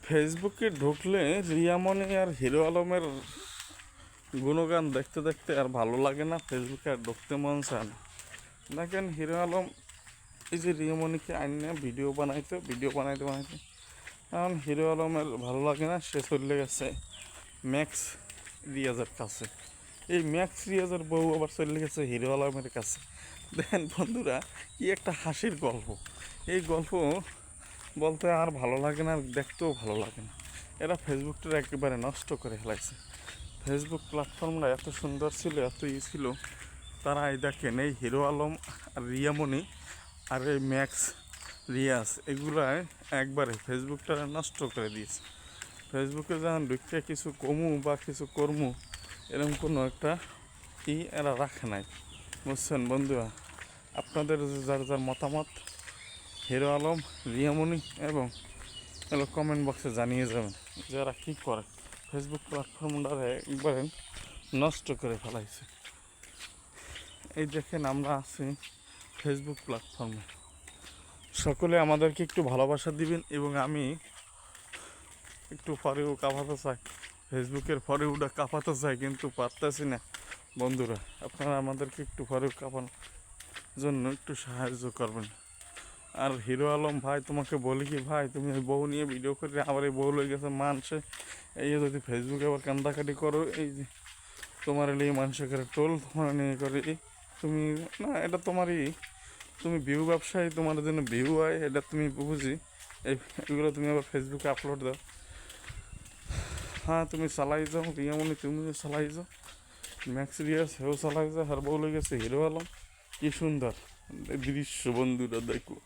ফেসবুকে ঢুকলে রিয়ামণি আর হিরো আলমের গুণগান দেখতে দেখতে আর ভালো লাগে না, ফেসবুকে আর ঢুকতে মন চায় না। দেখেন হিরো আলম এই যে রিয়ামণিকে আইনে ভিডিও বানাইতে এখন হিরো আলমের ভালো লাগে না, সে চলে গেছে ম্যাক্স রিয়াজের কাছে। এই ম্যাক্স রিয়াজের বউ আবার চলে গেছে হিরো আলমের কাছে। দেখেন বন্ধুরা, কি একটা হাসির গল্প। এই গল্প বলতে আর ভালো লাগে না, আর দেখতেও ভালো লাগে না। এরা ফেসবুকটা একেবারে নষ্ট করে ফেলাইছে। ফেসবুক প্ল্যাটফর্মটা এত সুন্দর ছিল, এত ছিল। তারা এই দেখেন, এই হিরো আলম আর রিয়ামণি আর এই ম্যাক্স রিয়াজ এগুলাই একবারে ফেসবুকটা নষ্ট করে দিয়েছে। ফেসবুকে যখন ঢুকতে কিছু কমু বা কিছু কর্মু, এরকম কোনো একটা এরা রাখে নাই। বুঝছেন বন্ধুরা? আপনাদের যার যার মতামত হিরো আলম, রিয়ামণি এবং কমেন্ট বক্সে জানিয়ে যাবেন যারা কী করে। ফেসবুক প্ল্যাটফর্মটারে একবারে নষ্ট করে ফেলাইছে। এই দেখেন, আমরা আছি ফেসবুক প্ল্যাটফর্মে। সকলে আমাদেরকে একটু ভালোবাসা দিবেন এবং আমি একটু ফরেও কাঁপাতে চাই, ফেসবুকের ফরেওটা কাঁপাতে চাই, কিন্তু পারতেছি না। বন্ধুরা, আপনারা আমাদেরকে একটু ফরেও কাঁপানোর জন্য একটু সাহায্য করবেন। আর হিরো আলম ভাই, তোমাকে বলি কি ভাই, তুমি ওই বউ নিয়ে ভিডিও করে আবার এই বউ লয়ে গেছে মানুষে, এই যে যদি ফেসবুকে আবার কান্দাকাটি করো, এই যে তোমার এই মানুষের করে টোল তোমার নিয়ে করে, তুমি না, এটা তোমারই, তুমি ভিউ ব্যবসায়ী, তোমার জন্য ভিউ হয়, এটা তুমি বুঝি। এগুলো তুমি আবার ফেসবুকে আপলোড দাও। হ্যাঁ, তুমি চালাই যাও, রিয়ামণি তুমিও চালাই যাও, ম্যাক্স রিয়াজ সেও চালাই যাও, আর বউ লয়ে গেছে হিরো আলম। কি সুন্দর দৃশ্য বন্ধুরা, দেখো।